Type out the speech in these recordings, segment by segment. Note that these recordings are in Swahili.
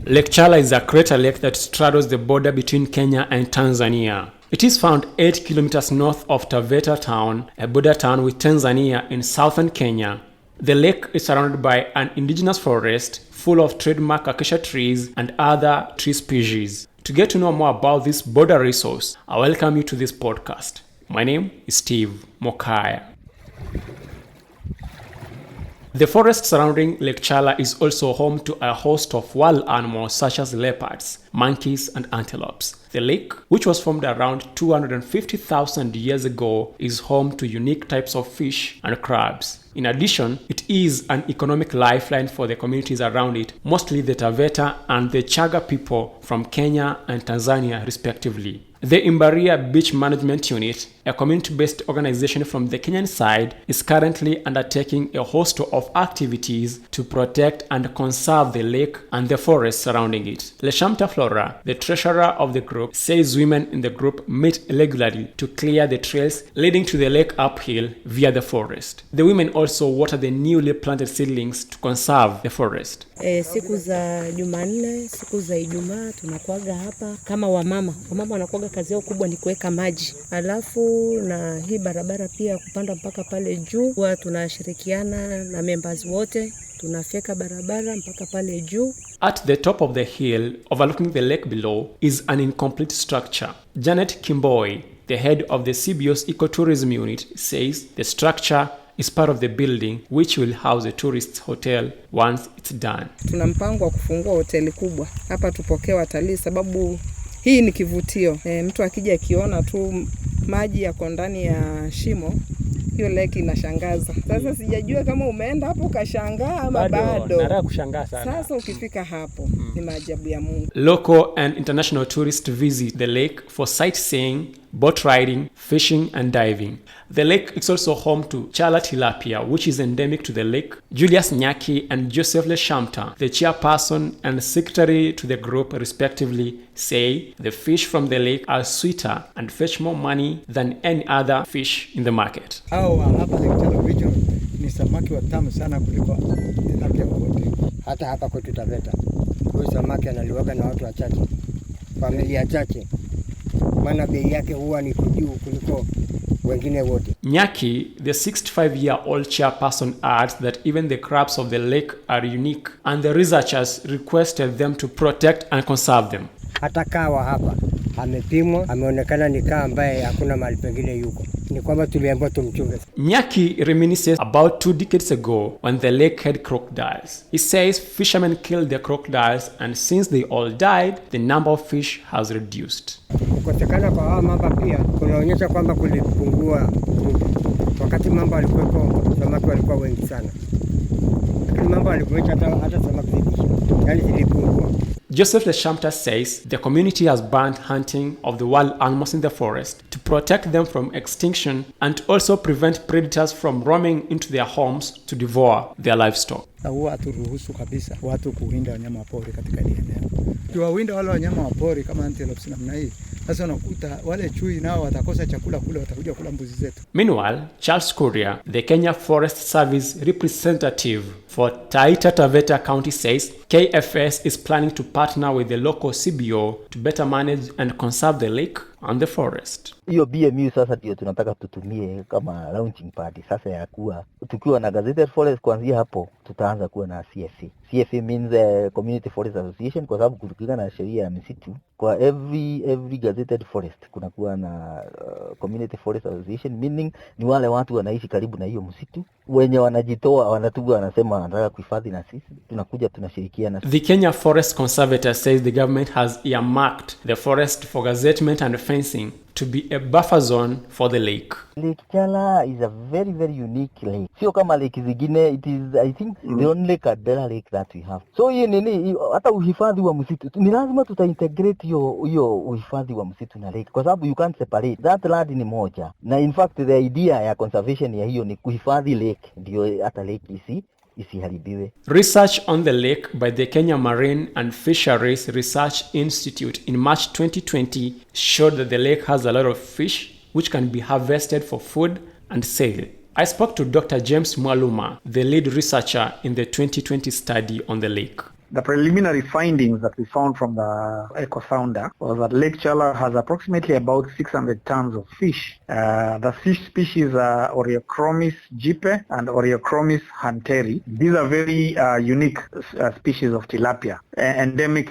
Lake Challa is a crater lake that straddles the border between Kenya and Tanzania. It is found 8 kilometers north of Taveta town, a border town with Tanzania in southern Kenya. The lake is surrounded by an indigenous forest full of trademark acacia trees and other tree species. To get to know more about this border resource, I welcome you to this podcast. My name is Steve Mokaya. The forest surrounding Lake Challa is also home to a host of wild animals such as leopards, monkeys, and antelopes. The lake, which was formed around 250,000 years ago, is home to unique types of fish and crabs. In addition, it is an economic lifeline for the communities around it, mostly the Taveta and the Chaga people from Kenya and Tanzania respectively. The Imbaria Beach Management Unit, a community-based organization from the Kenyan side, is currently undertaking a host of activities to protect and conserve the lake and the forest surrounding it. Leshamta Flora, the treasurer of the group, says women in the group meet regularly to clear the trails leading to the lake uphill via the forest. The women also water the newly planted seedlings to conserve the forest. Siku za Jumanne, siku za Ijumaa tunakuaga hapa kama wamama. Wamama wanakuaga kazi yao kubwa ni kuweka maji. Alafu na hii barabara pia kupanda mpaka pale juu. Huwa tunashirikiana na members wote. Tunafeka barabara mpaka pale juu. At the top of the hill, overlooking the lake below, is an incomplete structure. Janet Kimboi, the head of the CBO's ecotourism unit, says the structure is part of the building which will house a tourist hotel once it's done. Tuna mpango wa kufungua hoteli kubwa hapa tupokee watalii, sababu hii ni kivutio. Mtu akija akiona tu maji yako ndani ya shimo, hiyo lake inashangaza. Sasa sijajua kama umeenda hapo ukashangaa ama bado. Nataka kushangaa sana. Sasa ukifika hapo ni maajabu ya Mungu. Local and international tourists visit the lake for sightseeing, boat riding, fishing and diving. The lake is also home to Chala tilapia, which is endemic to the lake. Julius Nyaki and Joseph Leshamta, the chairperson and secretary to the group respectively, say the fish from the lake are sweeter and fetch more money than any other fish in the market. Hapa Lake Challa region ni samaki watamu sana kuliko tilapia wote. Hata hapa kwetu Taveta. Huyu samaki analiwaga na watu wachache. Familia chache. Maana bei yake huwa ni juu kuliko wengine wote. Nyaki, the 65-year-old chairperson, adds that even the crabs of the lake are unique and the researchers requested them to protect and conserve them. Hata kawa hapa amepimwa, ameonekana ni kaa ambaye hakuna mahali pengine yuko. Ni kwamba tuliambiwa tumchunge. Nyaki reminisces about 2 decades ago when the lake had crocodiles. He says fishermen killed the crocodiles and since they all died, the number of fish has reduced. Kukosekana kwa hawa mamba pia kunaonyesha kwamba kulipungua. Wakati mamba walikuwepo, samaki walikuwa wengi sana. Lakini mamba walikuwepo hata samaki zidisha. Yaani zilipungua. Joseph Leshamta says the community has banned hunting of the wild animals in the forest to protect them from extinction and also prevent predators from roaming into their homes to devour their livestock. Huwa haturuhusu kabisa watu kuwinda wanyama wa pori katika hili eneo. Tuwawinda wale wanyama wa pori kama antelopes namna hii. Sasa unakuta wale chui nao watakosa chakula kule, watakuja kula mbuzi zetu. Meanwhile, Charles Kuria, the Kenya Forest Service representative for Taita Taveta County, says KFS is planning to partner with the local CBO to better manage and conserve the lake and the forest. Hiyo BMU sasa ndio tunataka tutumie kama launching party sasa ya kuwa tukiwa na gazetted forest. Kuanzia hapo tutaanza kuwa na CFA. CFA means Community Forest Association, kwa sababu kulingana na sheria ya misitu kwa every gazetted forest kunakuwa na Community Forest Association, meaning ni wale watu wanaishi karibu na hiyo msitu wenye wanajitoa, wanatubu, wanasema wanataka kuhifadhi na sisi tunakuja tunashirikiana. The Kenya Forest Conservator says the government has earmarked the forest for gazettement and fencing to be a buffer zone for the lake. Lake Challa is a very, very unique lake. Sio kama lake zingine, it is I think the only Caldera lake that we have. So hii nini hata uhifadhi wa msitu ni lazima tutaintegrate hiyo uhifadhi wa msitu na lake, kwa sababu you can't separate. That land ni moja. Na in fact the idea ya conservation ya hiyo ni kuhifadhi lake ndio hata lake isiharibiwe. Research on the lake by the Kenya Marine and Fisheries Research Institute in March 2020 showed that the lake has a lot of fish which can be harvested for food and sale. I spoke to Dr. James Mwaluma, the lead researcher in the 2020 study on the lake. The preliminary findings that we found from the echo sounder was that Lake Challa has approximately about 600 tons of fish. The fish species are Oreochromis jipe and Oreochromis hunteri. These are very unique species of tilapia, endemic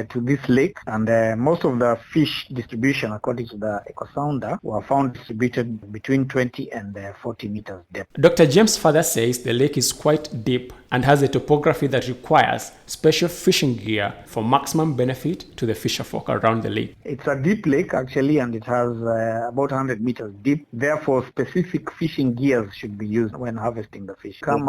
to this lake, and most of the fish distribution, according to the echo sounder, were found distributed between 20 and 40 meters depth. Dr. James further says the lake is quite deep and has a topography that requires special fishing gear for maximum benefit to the fisherfolk around the lake. It's a deep lake actually, and it has about 100 meters deep. Therefore, specific fishing gears should be used when harvesting the fish. Come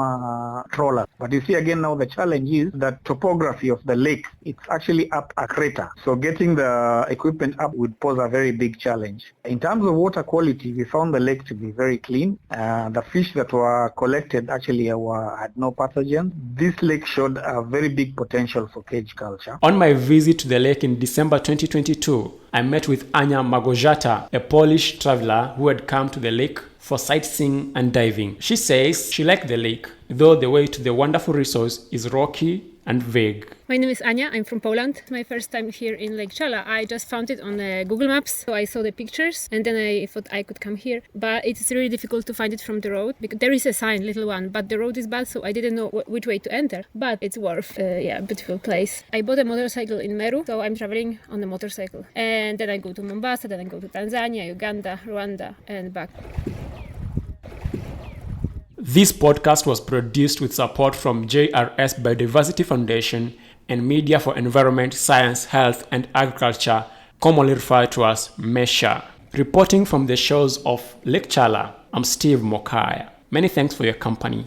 trawler. But you see again now the challenge is that topography of the lake, it's actually up a crater. So getting the equipment up would pose a very big challenge. In terms of water quality, we found the lake to be very clean. The fish that were collected actually had no pathogens. This lake showed a very big potential for cage culture. On my visit to the lake in December 2022, I met with Anya Magojata, a Polish traveler who had come to the lake for sightseeing and diving. She says she liked the lake, though the way to the wonderful resource is rocky and vague. My name is Anya, I'm from Poland. My first time here in Lake Challa. I just found it on Google Maps, so I saw the pictures and then I thought I could come here. But it's really difficult to find it from the road, because there is a sign, little one, but the road is bad, so I didn't know which way to enter. But it's worth, beautiful place. I bought a motorcycle in Meru, so I'm traveling on a motorcycle. And then I go to Mombasa, then I go to Tanzania, Uganda, Rwanda and back. This podcast was produced with support from JRS Biodiversity Foundation and Media for Environment, Science, Health and Agriculture, commonly referred to as MESHA. Reporting from the shores of Lake Challa, I'm Steve Mokaya. Many thanks for your company.